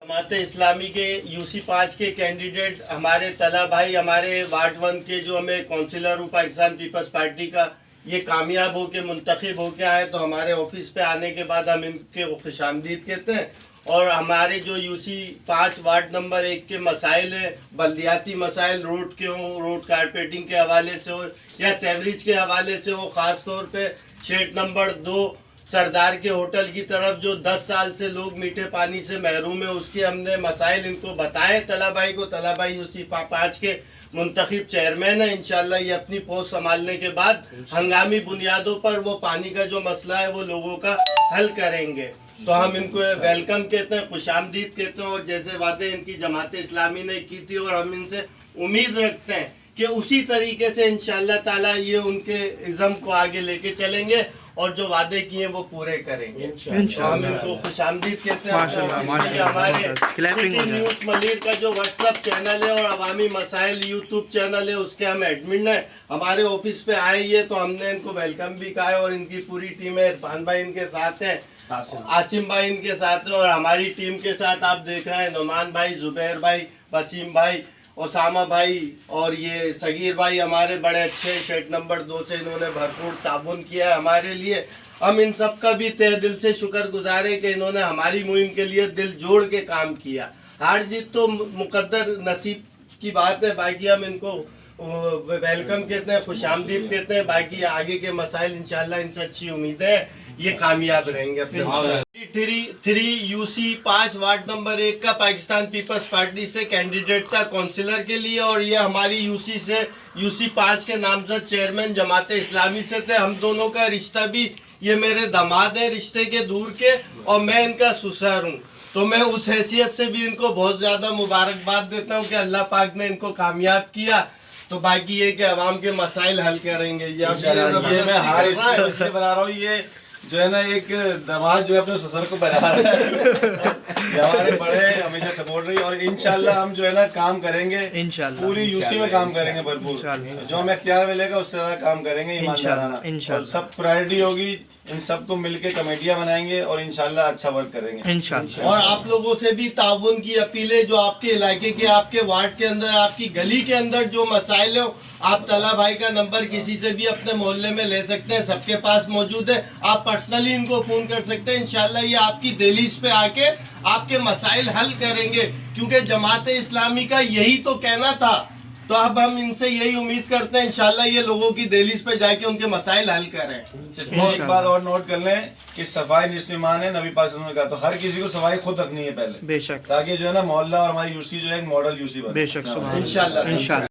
जमात इस्लामी के UC5 के candidate हमारे तला भाई हमारे वार्ड 1 के जो हमें काउंसिलर हूँ पाकिस्तान पीपल्स पार्टी का, ये कामयाब होके मुंतखब होके आए तो हमारे ऑफिस पे आने के बाद हम इनके खुशामदीद कहते हैं। और हमारे जो UC5 वार्ड नंबर 1 के मसाइल हैं, बल्दियाती मसाइल, रोड के हो, रोड कारपेटिंग के हवाले से हो या सेवरेज के हवाले से हो, ख़ास तौर पे शेड नंबर 2 सरदार के होटल की तरफ जो 10 साल से लोग मीठे पानी से महरूम है, उसके हमने मसाइल इनको बताए तला भाई को। तला भाई UC5 के मुंतखब चेयरमैन है। इंशाल्लाह ये अपनी पोस्ट संभालने के बाद हंगामी बुनियादों पर वो पानी का जो मसला है वो लोगों का हल करेंगे। तो हम इनको वेलकम कहते हैं, खुशामदीद कहते हैं। और जैसे वादे इनकी जमात इस्लामी ने की थी और हम इनसे उम्मीद रखते हैं कि उसी तरीके से इंशाल्लाह ताला ये उनके इज़्म को आगे लेके चलेंगे और जो वादे किए वो पूरे करेंगे। हम इनको खुशामदीद कहते हैं। हमारे न्यूज़ मलीर का जो व्हाट्सएप चैनल है और अवामी मसाइल यूट्यूब चैनल है उसके हम एडमिन हैं। हमारे ऑफिस पे आए ये तो हमने इनको वेलकम भी कहा है और इनकी पूरी टीम है। इरफान भाई इनके साथ हैं, आसिम भाई इनके साथ है और हमारी टीम के साथ आप देख रहे हैं नुमान भाई, जुबैर भाई, वसीम भाई, ओसामा भाई और ये सगीर भाई हमारे बड़े अच्छे। शेड नंबर 2 से इन्होंने भरपूर ताबुन किया है हमारे लिए। हम इन सब का भी तहे दिल से शुक्रगुजार है कि इन्होंने हमारी मुहिम के लिए दिल जोड़ के काम किया। हार जीत तो मुकद्दर नसीब की बात है, बाकी हम इनको वेलकम कहते हैं, खुशामदीद कहते हैं। बाकी आगे के मसाइल इंशाल्लाह इनसे अच्छी उम्मीद है ये कामयाब रहेंगे। 3 UC5 वार्ड नंबर 1 का पाकिस्तान पीपल्स पार्टी से कैंडिडेट था काउंसिलर के लिए और ये हमारी UC5 के नामजद चेयरमैन जमात इस्लामी से थे। हम दोनों का रिश्ता भी, ये मेरे दामाद हैं रिश्ते के दूर के और मैं इनका ससुर हूँ। तो मैं उस हैसियत से भी इनको बहुत ज़्यादा मुबारकबाद देता हूँ कि अल्लाह पाक ने इनको कामयाब किया। तो बाकी ये कि अवाम के मसाइल हल करेंगे। ये मैं हार इसलिए बना रहा हूँ, ये जो है ना एक दामाद जो है अपने ससुर को बना रहा है। हमारे बड़े हमेशा सपोर्ट रही और इंशाल्लाह हम जो है ना काम करेंगे, इंशाल्लाह पूरी UC में काम करेंगे भरपूर। जो हमें इख्तियार मिलेगा उससे ज़्यादा काम करेंगे ईमानदाराना। सब प्रायोरिटी होगी, इन सबको मिलके कमेटियां बनाएंगे और इंशाल्लाह अच्छा वर्क करेंगे इंशाल्लाह। और आप लोगों से भी ताउन की अपीलें, जो आपके इलाके के, आपके वार्ड के अंदर, आपकी गली के अंदर जो मसाइल हो, आप तला भाई का नंबर किसी से भी अपने मोहल्ले में ले सकते हैं, सबके पास मौजूद है। आप पर्सनली इनको फोन कर सकते हैं। इंशाल्लाह ये आपकी दहलीज पे आके आपके मसाइल हल करेंगे, क्योंकि जमात इस्लामी का यही तो कहना था। तो अब हम इनसे यही उम्मीद करते हैं इंशाल्लाह ये लोगों की दहलीज पे जाके उनके मसाइल हल करें। इसमें एक बात और नोट कर लें कि सफाई निस्मान है नबी पाक ने कहा, तो हर किसी को सफाई खुद रखनी है पहले, बेशक, ताकि जो है ना मोहल्ला और हमारी UC जो है एक मॉडल UC बने। बेशक, इंशाल्लाह।